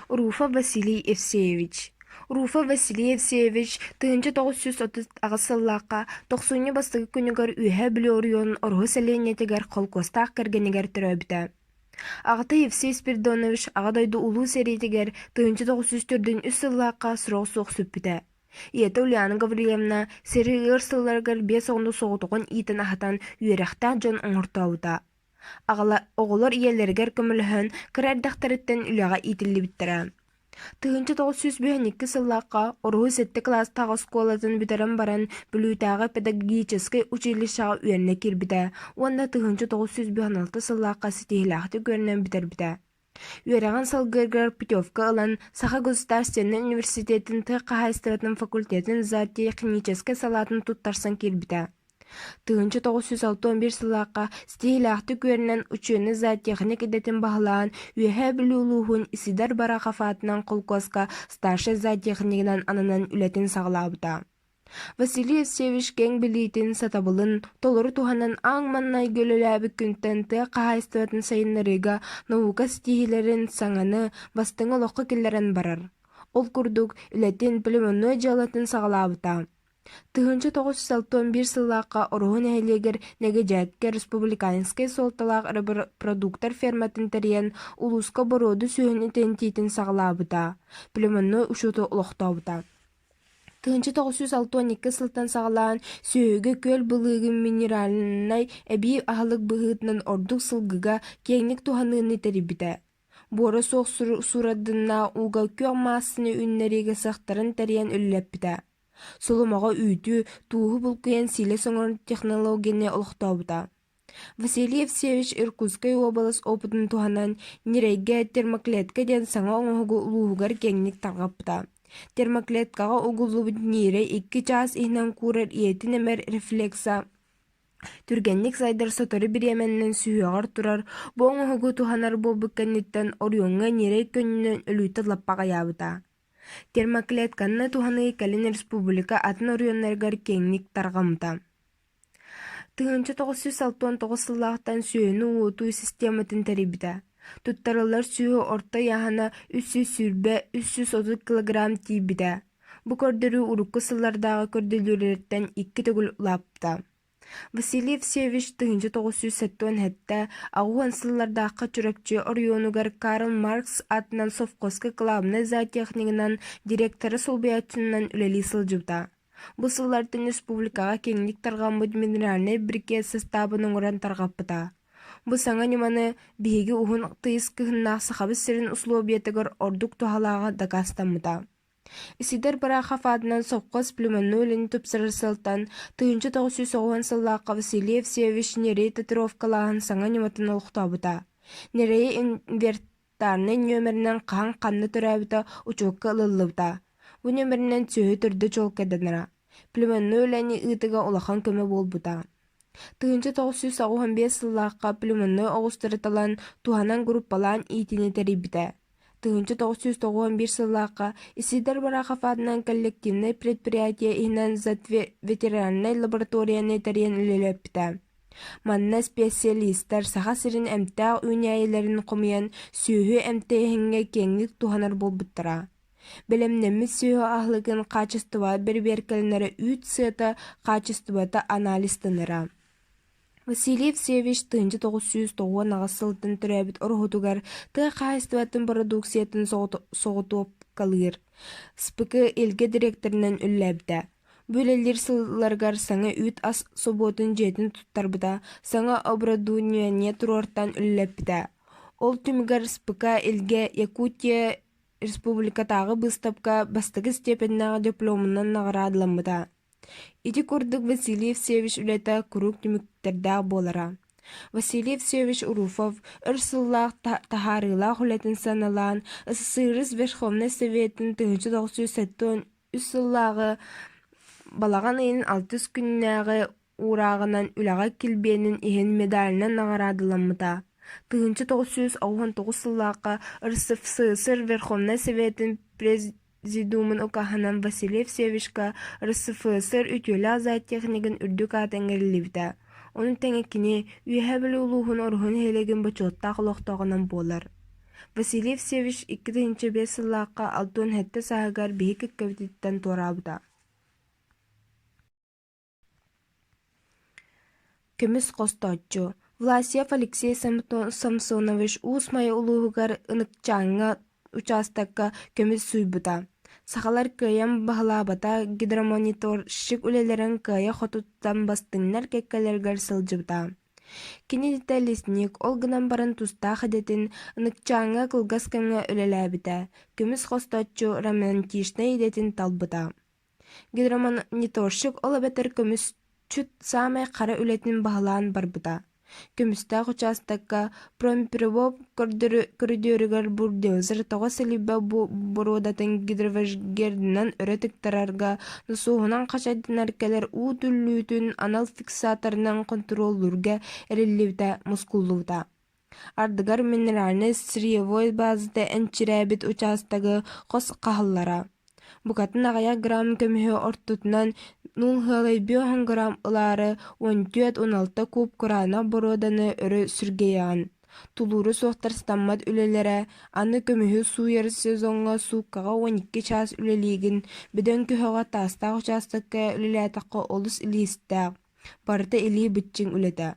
Руфа Василий Евсеевич. Руфа Василий Евсеевич тыгынчы 930 агысыллааққа 90 бастығы күнігер үйе біліорион орғы сәленетігер қолкостақ кәргенігер түрөбіті. Ағыта Евсей Спиридонович ағадайды улу серетігер тыгынчы 904 үссыллааққа сұрық соқ сүппіті. Иеті Ульяна Гаврилевна сері ырсыларгар 5 оңды соғытуғын итін ағытан үйеректа жон оңыртауыда. Оғылар иелергер көміліхін кірәрдіқтарыттен үліға итілі біттірі. Тыгынчы 902 сыллаққа орғы сетті класстағы сколатын бітерін баран бүлітағы педагогический училищаға үйеріне кірбіді. Онда тыгынчы 906 сыллаққа сетихилақты көрінен бітер біді. Үйереген салгыргар путевка алан Саха государственный университетін тұққа хайстыратын факультетін зоотехнический салатын тұттарсан кірбіді. Тыгынчы 961 сыллааққа стихилақты көрінен учені зоотехник едетін бағылаған үйе білулуғын Исидар Барахафатынан қолкосқа старший зоотехникінен анынан үлетін сағылабыда. Василий Евсеевич кең білейтін сатабылын толыры туғанан аңманнай гөліләбі күнттен тұққа хайстыратын сайынларыға наука стихилерін саңаны бастыңы лоққы келерін барар. Ол күрдік үлетін біліміні жалатын сағылабыда. Тыгынчы 961 сыллааққа орғын әйлегер негежәтке республиканский солталақ репродуктор ферматын тәрен улуска бороды сүйін тентейтін сағылабыда. Біліміні ұшуты ұлықтауыда. Тыгынчы 962 сылтан сағылаған сүйігі көл бұлығы минералынай әбей ағылық бұғытынан ордық сылғыға кеңік туғанығыны тәрібіді. Боры соқ сұрадына уға көң маасыны үннерігі сақтарын тәрен үлілеппіді. Соломаға үйті туғы бұлқыян силе соңыр технологияне ұлықтауыда. Василий Евсеевич Иркутской облас опытын туғанан нерейге термоклетка ден саңа оңығы ұлуғығар кеңнік тарғапыда. Термоклеткаға ұғылуыд нере 2 час ихнан курар иетін әмір рефлекса. Түргенник сайдар соторы біременнен сүйеғар тұрар, бұл оңығы туғанар бұл бүккеннеттен орионға нерей көнінен өлүйті лаппаға ябыда. Термоклетканы туғаны кәлін республика атын орионларгар кеңник тарғамыда. Тыгынчы 969 сыллақтан сүйені уыту систематын тәрібіді. Туттарылар сүйі орта яғана 300 сүрбе 330 килограмм тейбіді. Бұ көрдірі ұрыққы сыллардағы көрділерден 2 түгіл ұлапты. Василий Евсеевич тыгынчы 970 хәтті ағуан сыллардаққа чүрекчі орионугар Карл Маркс атынан совхозка клабны зоотехнигынан директоры солбиятчынынан үлелі сылжыбда. Бұл сыллардың республикаға кеңлік тарғамбыд минеральный брикет составының оран тарғапыда. Бұл саңа неманы бейгі ұғын тыйыз кіхіннақ сақабыз сірін условиятығыр ордук тухалаға дагастамыда. Исидар Барахафатынан соққос плюманны өлін түпсірір сылтан тыгынчы 990 сыллаққа Василий Евсеевич нерей татуировкалағын саңа нематын ұлықтабыда. Нерей инвертарны нөмірінен қанны түрәбіда учуққа ылылыбда. Бұ нөмірінен түйі түрді чолкаданыра. Плюманны өләні ұйтыға улахан көмі болбыда. Тыгынчы 995 сыллаққа плюманны оғыстырыталан туғанан группалан итіне тәрібіді. Тыгынчы 991 сыллаққа Исидар Барахафатынан коллективный предприятие ихнан ветеринарный лабораторияны тәрен үлелепті. Манна специалисттар саха сирин әмтәғ үйнәйелерін қомиян сүйі әмтәйхінге кеңлік туғанар болбыттыра. Білімнеміз сүйі ағылығын қачыстыва бір-беркелінері үт сыйта қачыстывата анализтыныра. Василий Евсеевич тыгынчы 909 ағысылтын түрәбіт орғытугар тыға қайыстыватын продукциятын соғытуып қалығыр. Спықы елге директорынан үлләбді. Бөлелер сылларгар саңа үт ас соботын жетін тұттарбыда, саңа обрадунияне тұрортан үлләбді. Ол түмігар спыка елге Якутия республикатағы бұстапқа бастығы степеннағы дипломынан нағыра адыламыда. Ити курдук Василий Евсеевич үлета курук түміктерді болара. Василий Евсеевич Уруфов ұрсыллақ тахарылақ үлетін саналан СССР Верховный Советін 1970 үсіллағы балаған айын 600 күннәғы урағынан үлаға келбенін ехен медалінен нағарадыламыда. 1999 сыллаққа РСФСР Верховный Советін Президиумын окаханан Василий Евсеевичка РСФСР үтелі зоотехнигін үрдік атыңгерлівді. Оның тәңекіне үйе білі ұлуғын орғын хелеген бачотта құлықтағынан болар. Василий Евсеевич 2005 сыллааққа алтуын хэтте саагаар биһи кэккэбититтэн туораабыта. Көмүс қостооччу. Власьев Алексей Самсонович уус майы улуугар ыныкчааҥҥа участакка көмүс суйбута. Сахалар кыайан баһылаабата гидромониторщик үлэлэрэн кыайа хотуттан бастыҥнар кэккэлэргэр сылдьыбыта. Кини дитэ лесник ол гынан баран тустаах эдэтин ыныкчааҥҥа кылгас кэмҥэ үлэлээбитэ. Көмүс қостооччу романтичный эдэтин талбыта. Гидромониторщик ол эбэтэр көмүс чүт саамай хара үлэтин баһылаан барбыта. Көмүстаах участакка промприбоп көрдөрүгөр бурдозер тоҕо силибэ бородатын гидровежгердинан өрөтүктарарга нусуһунан хачайдынар келер уу түллүүтүн анал фиксаторунан контроллурга эриллибитэ мускуллубута. Ардыгар минеральный сырьевой базыта энчирээбит участагы хос хаһаллара. Букатын аҕая грамм көмүһү ортутунан нуул-хыалай 5 грамм ылаары 14-16 куб кураана бороданы өрө сүргейаан. Тулууру суохтар стаммат үлелere аны көмүһү сууяр сезонга сууккаға 12 час үлелигин биден көһөҕө таастаах участакка үлелээтахха олус илиистээҕ. Барыта илии быччиҥ үлэтэ.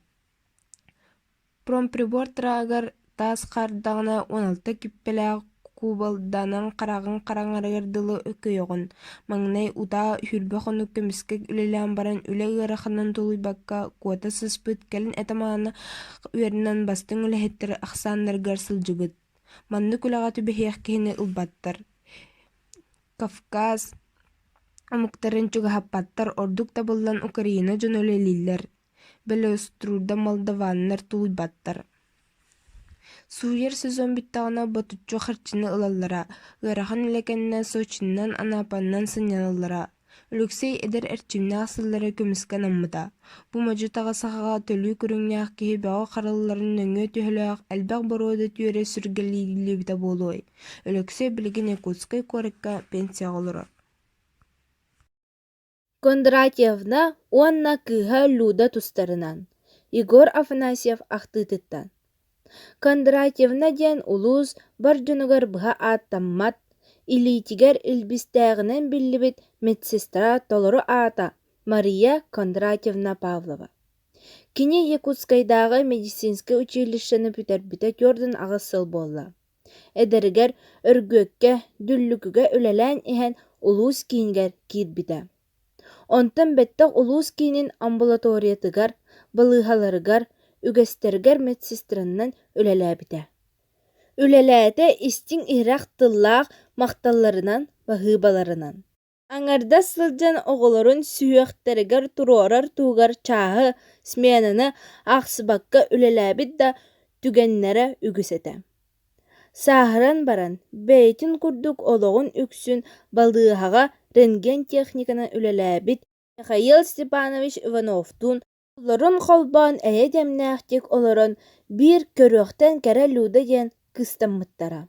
Промприбор тыраагар таас хардағына 16 киппелээх кубалданан қарағын қараңарыгар дылы өкөйоҕун. Маҥнай утаа хүрбэ хону көмүскек үлэлээн баран үлэ ыараханан тулуйбакка куота сыспыт кэлин этамаана үөрүнэн бастыҥ үлэһиттэр ахсааннарыгар сылдьыбыт. Манны күлэҕэ түбэһиэх киһини ылбаттар. Кавказ омуктарын чугаһаппаттар ордук табыллан Украина дьон үлэлииллэр. Белооструда молдаваннар тулуйбаттар. Сууйар сезон биттаҕына ботуччу харчыны ылаллара, ыарахан илекеннэ Сочиннан Анапаннан сынньаналлара. Өлөксэй эдэр эрчимнээх сыллары көмүскэ наммыта. Бу мадьы таҕасаҕаҕа төлүү күрүҥнээх киһи бөҕө харылларын нөҥүө түһөлөөх элбэх борода түөрэ сүргэлиилибитэ буолуой. Өлөксэй билигин Якутскай куоракка пенсияҕа олорор. Кондратьевна уанна кыыһа Люда тустарынан. Егор Афанасьев ахтыытыттан. Кондратьевна диэн улуус бар дьонугар быһа ааттаммат, илиитигэр илбистээҕинэн биллибит медсестра толору аата Мария Кондратьевна Павлова. Кини Якутскайдaaҕы медицинское училищаны бүтэрбитэ түөрдөн аҕыс сыл буолла. Эдэригэр өргүөккэ, дүллүкүгэ үлэлээн иһэн улуус киингэр киирбитэ. Онтон бэттэх улуус киинин амбулаториятыгар, балыыһаларыгар, үгэстэргэр медсестраннан үлэлээбитэ. Үлэлээтэ истиң иһирэх тыллаах махталларынан, баһыыбаларынан. Аҥарда сылдьан оҕолорун сүһүөхтэригэр туруорар туугар чааһы сменаны аахсыбакка үлэлээбит да түгэннэрэ үгүсэтэ. Сааһыран баран, бэйэтин курдук олоҕун үксүн балыыһаҕа рентген техниканы үлэлээбит Михаил Степанович Ивановтун олорун холбоон эйэ демнээхтик олорон биир көрүөхтэн кэрэ Люда диэн кыстаммыттара.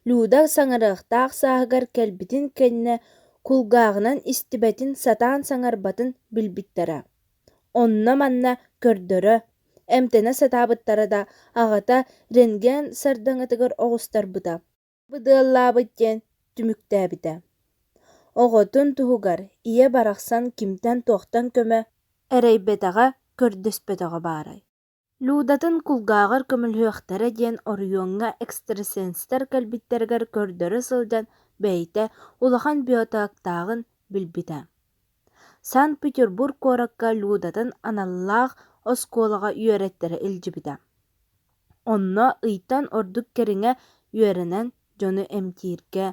Люда саҥарыахтаах сааһыгар кэлбитин кэннэ кулгааҕынан истибэтин сатаан саҥарбатын билбиттара. Онно манна көрдөрө, эмтэнэ сатаабыттара да аҕата рентген сардаҥатыгар оҕустарбыта. Быдыаллаабыт диэн түмүктээбитэ. Оҕотун туһугар ийэ барахсан кимтэн туохтан көмө эрэйбэтэҕэ көрдөспөтөҕө баарай. Людатын кулгааҕар көмөлүөхтэрэ диэн оруйуоҥҥа экстрасенстер кэлбиттэригэр көрдөрө сылдьан бэйэтэ улахан биотыактаагын билбитэ. Санкт-Петербург куоракка Людатын аналлаах оскуолаҕа үөрэттерэ илдьибитэ. Онно ыйтан ордук кэриҥэ үөрэнэн дьону эмтииргэ,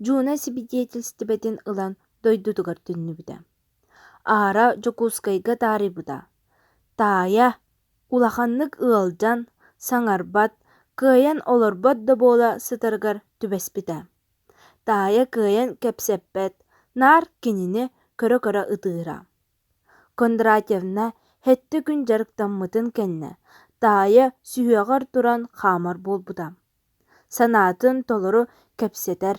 дьууна сибидиэтилстибэтин ылан дойдутугар түннүбүтэ. Аара Жокускайга таарыйбыта. Таая, улаханнык ыалдьан, саҥарбат, кыайан олорбот да буола сытарыгар түбэспитэ. Таая кыайан кэпсэппэт, наар кинини көрө-көрө ытыыра. Кондратьевна хэтти күн жарыктаммытын кэннэ, таая сүһүөҕөр туран хаамар буолбута. Санаатын толору кэпсэтэр.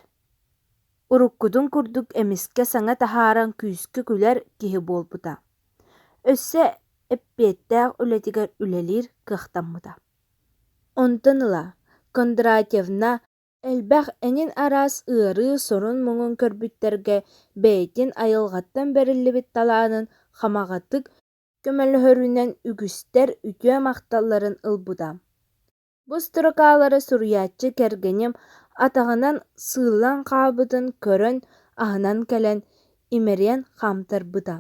Уруккутун курдук эмискэ саҥа таһааран күүскү күлэр киһи буолбута. Өссө эппиэттээх үлэтигэр үлэлиир кыахтаммыта. Онтон ыла Кондратьевна элбэх энин араас ыары сорун муҥун көрбүттерге бэйэтин айылҕаттан бэриллибит талаанын хамаҕатык көмөлөһөрүнэн үгүстэр үтүө махталларын ылбута. Бу строкалары суруйааччы кэргэним атаҕынан сыыллан хаабытын көрөн аһынан кэлэн имэриэн хаамтарбыта.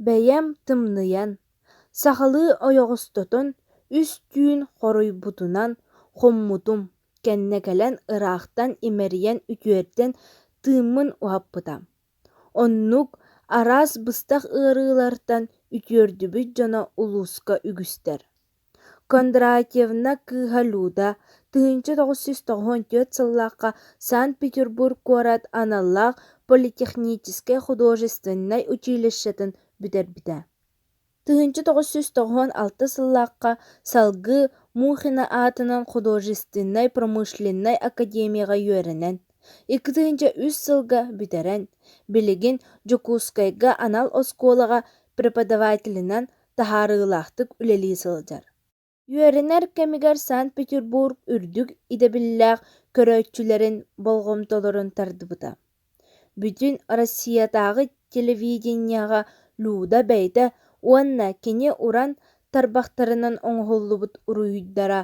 Бэйэм тымныйан, сахалыы ойоҕустотун үс түүн хоруйбутунан хоммутум кэннэ кэлэн ыраахтан имэриэн үтүөртэн тыыммын уһаппыта. Оннук араас быстах ыарыылартан үтүөрдүбүт дьоно улууска үгүстэр. Кондратьевна кыыһа Люда 1994 сыллаахха Санкт-Петербург куорат аналлаах политехнической художественной училищетін бүтэрбитэ. 1996 сыллаахха салгы Мухина аатынан художественной промышленной академияға үөрэнэн, 2003 сылга бүтэрэн, билигин Жукускайга анал оскуолаға преподавателинан тахаарыылаахтык үлэлии сылдьар. Үөрэнэр кэмигэр Санкт-Петербург үрдүк идэбиллээх көрөөччүлэрин болгомтолорун тардыбыта. Бүтүн Россиятагы телевиденияға Люда бэйдэ уонна кини уран тарбахтарынан оҥоһуллубут уруйдара,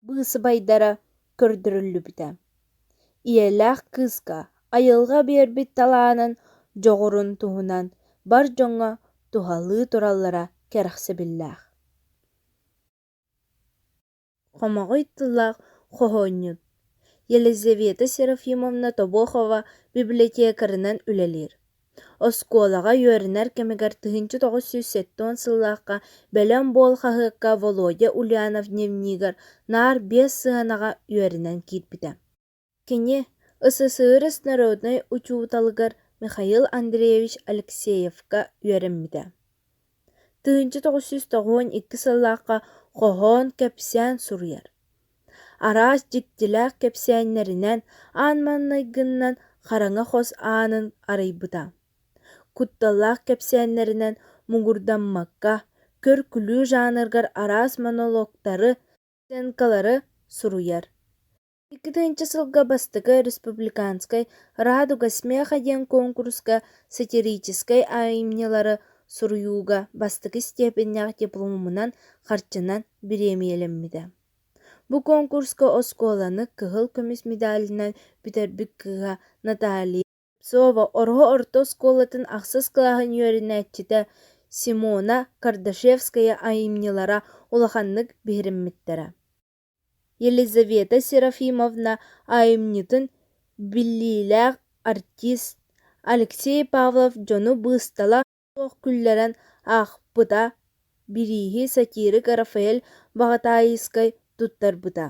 быысыбайдара көрдөрүллүбүтэ. Иэлээх кыыска айылга биэрбит талаанын дьоҕурун туһунан бар дьоҥҥо туһалыы тураллара кэрэхсэбиллээх. Хомоҕой тылаах хоһоонньут. Елизавета Серафимовна Тобохова библиотекарынан үлэлиир. Оскуолаға үөрэнэр кэмигэр 1907 сыллаахха бэлэн буолхаһыакка Володя Ульянов дневнигэр наар 5 сыанаҕа үөрэнэн киирбитэ. Кини СССР народной учууталыгар Михаил Андреевич Алексеевка үөрэммитэ. 1992 сыллаахха хоһоон кэпсээн суруйар. Араас дьиктилээх кэпсээннэринэн аан маннайгыннан хараҥа хос аанын арыйбыта. Кутталлаах кэпсээннэринэн мугурдаммакка, көр күлүү жанргар араас монологтары, сценкалары суруйар. 2000 сылга бастыгы республиканскай «Радуга смеха» диэн конкурска сатирическай аимнялары суруюга бастыгы степеннях дипломумунан харчынан биремиэлэммитэ. Бу конкурска оскуоланы кыһыл көмүс медалинан бүтэрбик кыыһа Наталья Псова орго орто оскуолатын ахсыс кылааһын үөрэнээччитэ Симона Кардашевская аимнялара улаханнык биһириммиттэрэ. Елизавета Серафимовна аимнитын биллиилээх артист Алексей Павлов дьону быыстала суох күллэрэн аахпыта бирииһи сатирик Рафаэль Багатаийскай туттарбыта.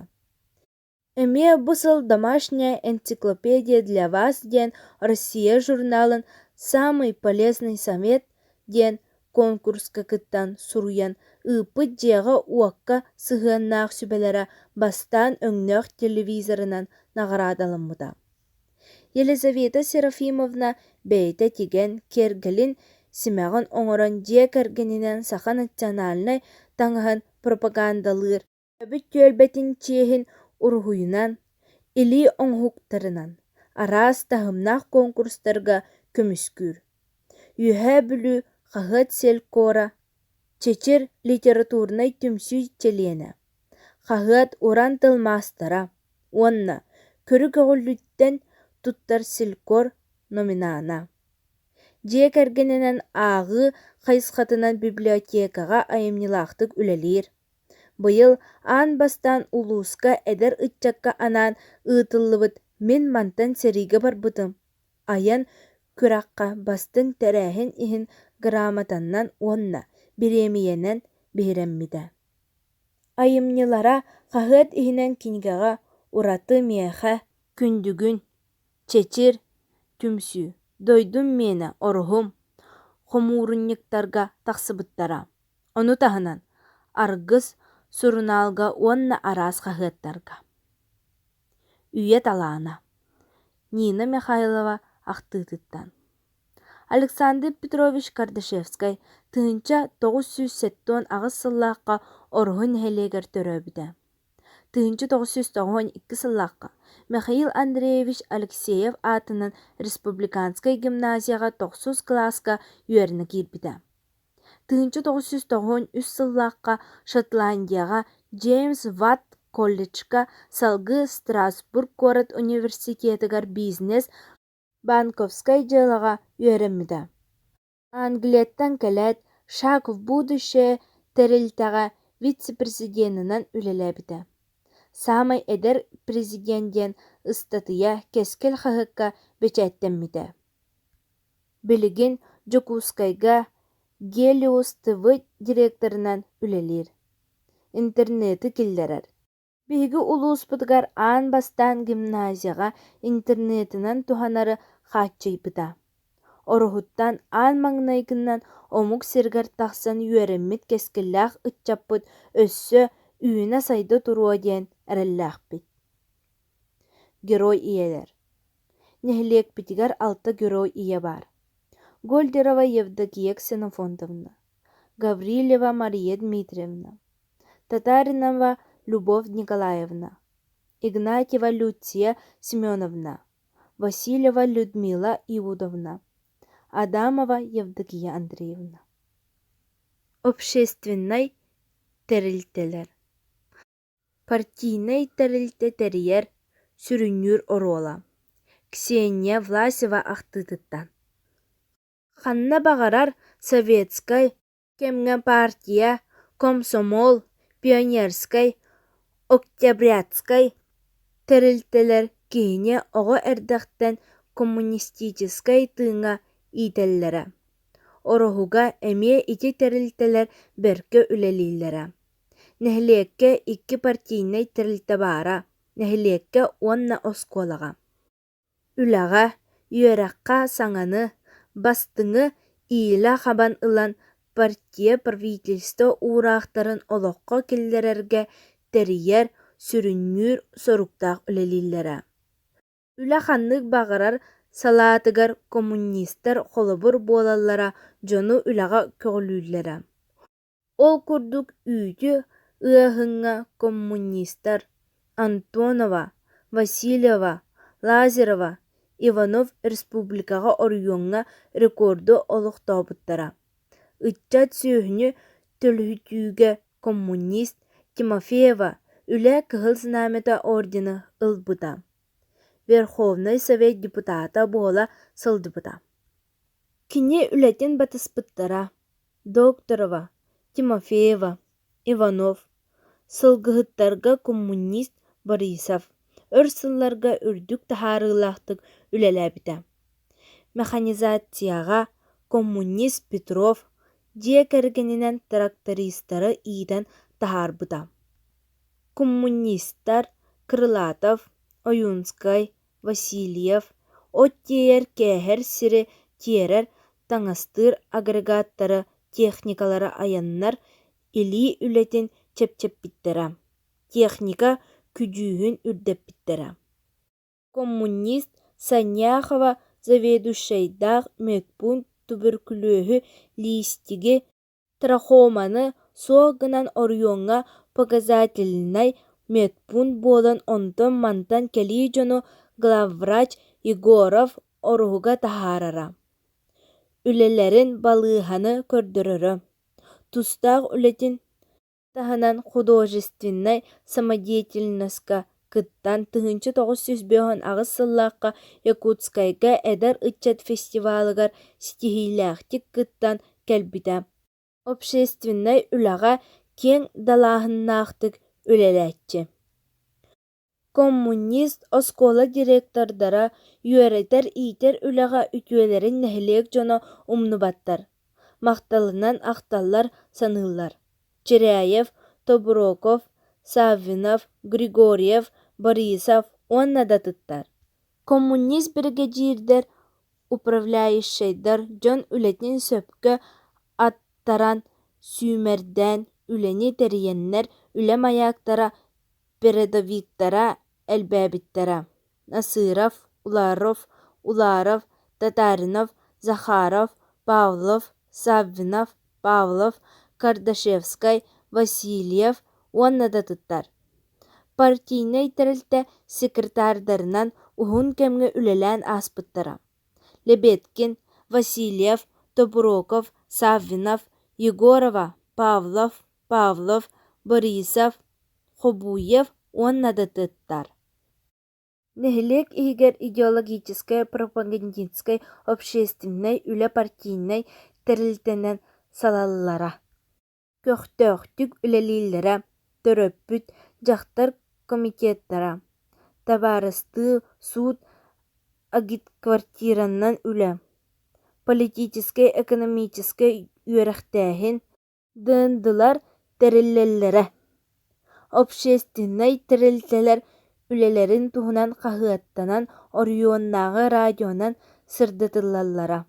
Эмиэ бу сыл «Домашняя энциклопедия для вас» диэн Россия журналын «Самый полезный совет» диэн конкурска кыттан суруян ыыппыт дьиэҕэ уокка сыһыаннаах сүбэлэрэ бастаан өҥнөөх телевизорынан наҕараадалыммыта. Елизавета Серафимовна бэйэтэ тиген киэргэлин симэҕин оҥорон дьиэ кэргэнинэн саха национальный таҥаһын пропагандалыыр, өбүт түөлбэтин чиэһин уруһуйунан, илии оҥоһуктарынан, араас таһымнаах конкурстарга көмүскүүр. Үөһэ бүлүү хаһыат селкора, чечир литературнай түмсүү челиэнэ, хаһыат уран тылмаастара, уонна көрүк оҕуллуттан туттар селкор номинаана. Дьиэ кэргэнинэн ааҕыы хайысхатынан библиотекаға айымнылаахтык үлэлиир. Быйыл аан бастаан улууска эдэр ытчакка анаан ыытыллыбыт мин мантан сэригэ барбытым. Айан күракка бастын тэрээһин иһин грамотаннан уонна биремиэнэн биһирэммитэ. Айымнылара хаһыат иһинэн кинигэҕэ ураты миэхэ, күндүгүн, чечир, түмсүү, дойдум миэна оруһум, хомуурунньуктарга тахсыбыттара. Ону таһынан аргыс сурунаалга уонна араас хаһыаттарга. Үйэ талаана. Нина Михайлова ахтыытыттан. Александр Петрович Кардашевскай тыынча 907 аҕыс сыллаахха орһун нэһэлиэгэр төрөөбүтэ. 1992 сыллаққа Михаил Андреевич Алексеев атынан республиканскай гимназияға 9 класска үйеріні кирбіді. 1993 сыллаққа Шотландияға Джеймс Ватт колледжка салгы Страсбург город университетігар бизнес банковскай жылыға үйерімді. Англияттан кәләт «Шаг в будущее» тәрілтіға вице-президентінен үлеләбіді. Самай эдер президенттен ыстатыя кескел хахыкка бечәттенмиді. Білігін Жокускайга Гелиос ТВ директорынан үлелер. Интернеті келдерер. Биһиги улууспутугар аан бастан гимназияға интернетінен туханары хатчайбыда. Орухуттан аан маңнайгыннан омук сиргар тахсан үйереммит кескеллях ытчаппыт өссө үйүнэ сайды туруа диэн эрэллээхпит. Герой иелер. Нехилиэкпитигар 6 герой ие бар. Гольдерова Евдокия Ксенофонтовна, Гаврилева Мария Дмитриевна, Татаринова Любовь Николаевна, Игнатьева Люция Семеновна, Васильева Людмила Иудовна, Адамова Евдокия Андреевна. Общественный терилтелер. Партийный терилте терьер сүрүнүр орола. Ксения Власева ахтытыттан. Ханна бағарар советскай, кемге партия, комсомол, пионерскай, октябрятскай терилтелер кейіне оғы эрдақтен коммунистическай тыңа ителлері. Орохуга эмие ити терилтелер берке үлелилері. Нехилекке 2 партийный терилте бара, нехилекке 10 осколаға. Үлаға, үйераққа саңаны, бастыңы иіла хабан ылан партия правительство урақтарын олоққа келдерерге терьер сүрүннүр соруктақ үлелилері. Үла ханнык бағарар салатыгар коммунистер холобур болаллара жону үлаға көгілілері. Ол курдук үйді ыахыңа коммунистер Антонова, Васильева, Лазарова, Иванов республикаға орыйонға рекорду олықтабыттара. Ытчат сүйіні төлүтүүге коммунист Тимофеева үлі кығыл сынамета ордені ылбыта. Верховный Совет депутата бола сылдыбыта. Кіне үлетін батыспыттара Докторова, Тимофеева, Иванов, сылгыхыттарға коммунист Борисов, өрсылларға үрдік тахарылақтық үлеләбіті. Механизацияға коммунист Петров, диекергенінен трактористары ииден тахарбыта. Коммунисттар Крылатов, Оюнскай, Васильев, оттиер кәхер сири тиерер таңастыр агрегаттары техникалары аяннар или үлетін чепчеппиттера. Техника күдүүһүн үрдеппиттера. Коммунист Саняхова заведущайдах мекпун туберкулезы листиги трахоманы соғынан орионға показательнай медпункт болан онтон мантан кели жону главврач Егоров оруга тахарара. Үлелерин балыханы көрдөрөрө. Тустаг үлетин таханан художественной самодеятельностька кыттан 1905 агыс сыллаққа Якутскайга эдер ытчат фестивалыгар стихиляхтик кыттан келбита. Общественной үлага кең далахыннахтык үлеләтчі. Коммунист оскола директордара юэретер итер үлага үтүелерин нәхилек жоно умнубаттар. Мақталынан ақталлар саныллар. Черяев, Тоброков, Савинов, Григорьев, Борисов оннада тыттар. Коммунист бригадирдер управляющийдар жон үлетин сөпкө аттаран сүймерден үлени териеннер үле маяктара передовиктара элбәбиттара. Насыров, Уларов, Татаринов, Захаров, Павлов, Савинов, Павлов, Кардашевскай, Васильев оннада тыттар. Партийный тәрелтэ секретардарынан уһун кэмҥэ үлэлээн ааспыттара. Лебедкин, Васильев, Топуроков, Саввинов, Егорова, Павлов, Борисов, Хобуев уоннадатыттар. Нэһилиэк иһигэр идеологической, пропагандистской, общественной, үлэ-партийной тәрэлтэнэн салаллара. Көхтөөхтүк үлэлииллэрэ, төрөппүт, дьахтар комитеттара, табаарыстыы суут агитквартираннан үлэ, политической, экономической үөрэхтээһин дыандылар тэриллэллэрэ. Общественный тәрэлтэлэр үлэлэрин туһунан хаһыаттанан Орионнааҕы радионан сырдытыллаллара.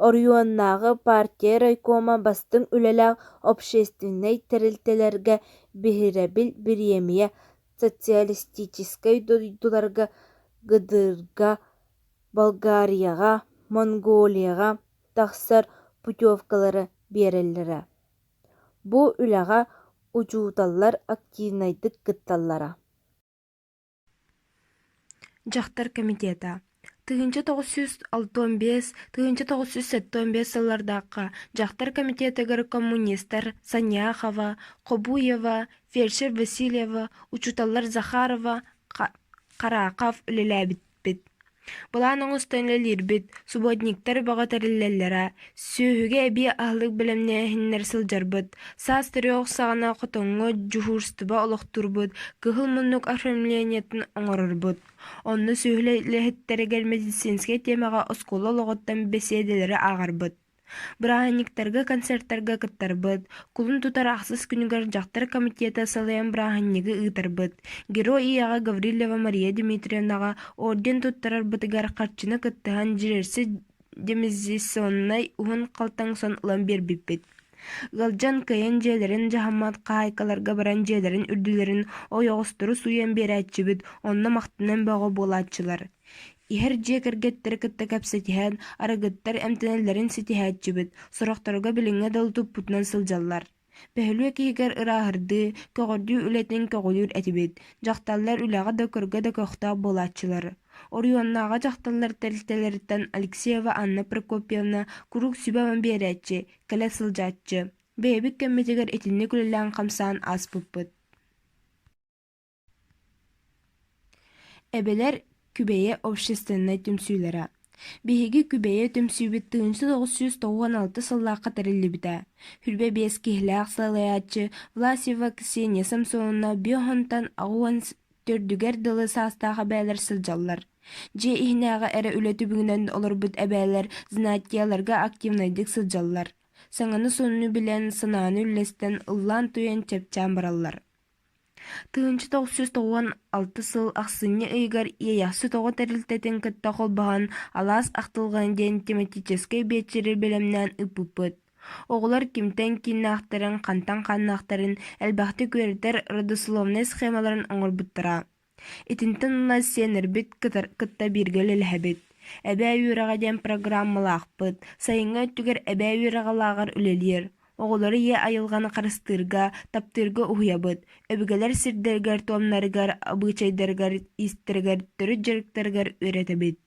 Орионнааҕы партия райкома бастыҥ үлэлээх общественный тәрэлтэлэргэ биһирэбил бириэмиэ социалистической дойдуларга Гыдырга, Болгарияға, Монголияға тахсар путевкалары биэрэллэрэ. Бу үлэҕэ учууталлар активнайдык кытталлара. Дьахтар комитета. 1965-1975 сыллардааққа Дьахтар комитетыгар коммунистар Саняхова, Кобуева, фельдшер Васильева, учуталлар Захарова, Каракав үлэлээбитпит. Булаан оҥустойнлалиирбит, субботниктар баҕатариллэллэра, сүүһүгэ эбии аһылык билэмнээһиннэр сылдьарбыт, саас төрөөх саҕана хотоҥҥо дьухуурстуба олохтурбут, кыһыл муннук оформлениятын оҥорорбут. Онно сүүһүлэһиттэригэр медицинская темаға оскуола олоҕоттан беседелери ааҕарбыт. Бырааһынниктарга концерттарга кыттарбыт, кулун тутар ахсыс күнүгэр Дьахтар комитета салыйан бырааһынньыгы ыытарбыт. Герой ийаҕа Гаврилева Мария Дмитриевнаҕа орден туттарарбытыгар харчыны кыттыһан дирерси демизационнай уһун халтаң сон ылан биэрбиппит. Галдьан кыйан дьиэлэрин дьаһаммат хаайкаларга баран дьиэлэрин үрдүлэрин ойоҕостуру суйан биэрэччибит, онно махтынан бөҕө буолааччылар. Иһэр дьиэ кэргэттэр кытта кэпсэтиһэн, арыгыттар эмтэнэллэрин ситиһээччибит, сорохторуга билиҥҥэ дал туппутунан сылдьаллар. Бэһэлүэ киһигэр ырааһырдыы, көҕөрдүү үлэтин көҕүлүүр этибит, дьахталлар үлэҕэ да көргө да көхтөөх буолааччылар. Орионнааҕа дьахталлар тэлтэлэриттэн Алексеева Анна Прокопьевна курук сүбэҕин биэрэччи, кэлэ сылдьааччы. Бэйэбит кэммитигэр итинник үлэлээн хамсаан ааспыппыт. Эбелер күбэйэ общественной түмсүүлэра. Биһиги күбэйэ түмсүүбит 1996 сыллаахха тэриллибитэ. Хүрбэ биэс киһилээх салыяаччы Власьева Ксения Самсоновна биохонтан агуан төрдүгэр дылы саастааха бээлэр сылдьаллар. Дьиэ иһинээҕэ эрэ үлэ түбүҥнэн олорбут эбээлэр знатияларга активнайдык сылдьаллар. Саҥаны сонну билэн санааны үллэстэн ыллаан туйан чэпчээн бараллар. 1996 сыл ахсынньа ыйгар ийэйахсы тоҕо тэрилтэтин кытта холбаһан алаас ахтылҕан диэн тематической биэччирэр билэмнээн ыппыппыт. Оҕолор кимтэн киннаахтарын, хантан хааннаахтарын, элбэхти күөрэтэр родословный схемаларын оҥорбуттара. Итинтэн уна сиэнэрбит кытта бииргэл элэһэбит. Эбээ үөрэҕэ диэн программалаахпыт, сайыҥҥа өттүгэр эбээ үөрэҕалааҕар үлэлиэр. Оҕолору ие айылҕаны харыстыырга, таптыырга уһуйабыт, өбүгэлэр сирдэригэр, туомнарыгар, абыычайдарыгар, истэригэр, төрүт дьарыктарыгар үөрэтэбит.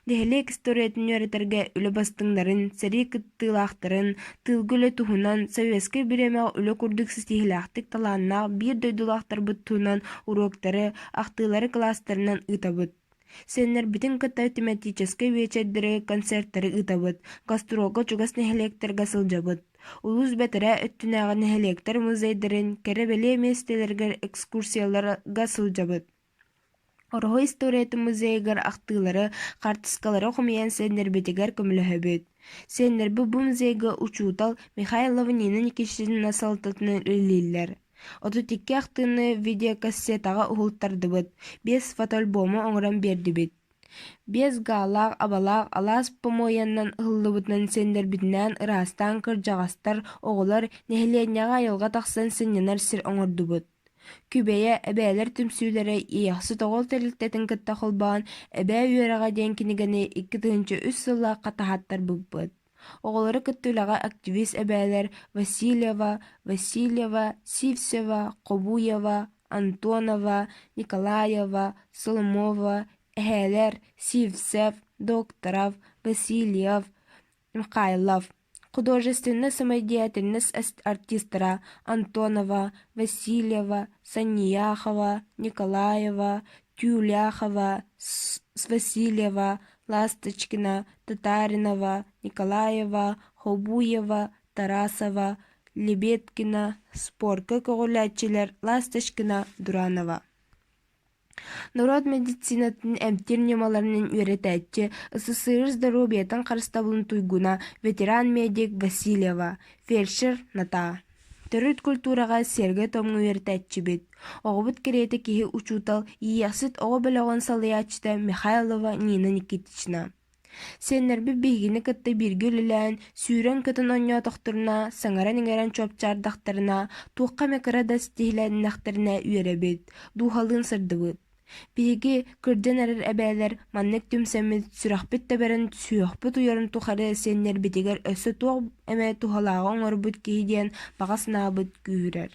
Дэһэлиэк историятын үөретэргэ үлэ бастыҥнарын, сэрии кыттыылаахтарын, тыылгы үлэ туһунан, советский биремэх үлэ курдук ситиһилээхтик талааннаах биир дойдулаахтарбыт туһунан уроктары, ахтыылары класстарынан ыытабыт. Сэннэрбитин кытта тематической вечердери концерттары ыытабыт, гастролга чугас нэһилиэктерге сылдьабыт. Улус бэтэрэ өттүнээҕэ нэһилиэктэр музейдарын, кэрэ-бэлиэ местелэргэр экскурсияларга сылдьабыт. Ороһо историята музейгар ахтыылары, хартыскалары хумайан сэннэрбитигэр көмөлөһөбүт. Сэннэрби бу музейга учуутал Михайлова Нина Никитична салтатынан үлэлииллэр. Отутикки ахтыыны видеокассетаға уһултардыбыт, 5 фотоальбому оҥорон биэрдибит. 5 гаалаах, абалаах, алаас помойаннан ыһыллыбытынан сэннэрбитинээн ыраастаан кырдьаҕастар, оҕолор нэһилиэнньэҕэ айылга тахсан сынньанар сир оҥордубут. Күбэйэ эбээлэр түмсүүлэрэ ийахсы тоҕол тэрилтэтин кытта холбаан эбээ үөрэҕэ диэн кинигэни 2003 сыллаахха таһааттар буппыт. Оҕолору кыттыылаҕа активист эбээлэр Васильева, Сивсева, Кобуева, Антонова, Николаева, Соломова, эһэлэр Сивцев, Докторов, Васильев, Михайлов. Художественно-самодеятельность артистера Антонова, Васильева, Санияхова, Николаева, Тюляхова, Васильева, Ласточкина, Татаринова, Николаева, Хобуева, Тарасова, Лебедкина, спорка көҕүлээччилэр Ласточкина, Дуранова. Народ медицинатын эмтир немаларынан үөретээччи СССР здоровьетан харыстабылын туйгуна ветеран-медик Васильева, фельдшер Ната. Төрүт культурага серге томну үөретээччи бит. Оҕобут кереете киһи учуутал ийясыт оҕо бөлөҕөн салыйааччыта Михайлова Нина Никитична. Сеннерби бигини кытта бирги үлэлээн сүүрэн кытын онньоотохтуруна, саҥаран иҥэрэн чуопчаардахтарына, туохха мекара да стиһилээннэхтэринэ үөребит, дуухалыын сырдыбыт. Биһиги кырдьан эрэр эбээлэр маннык түмсэммит сүрэхпит тэбэрэн сүүөхпүт уйорун тухары сеннер битигэр өссө туох эмэ тухалааҕа оҥорбут киһи диэн баҕа санаабыт күүһүрэр.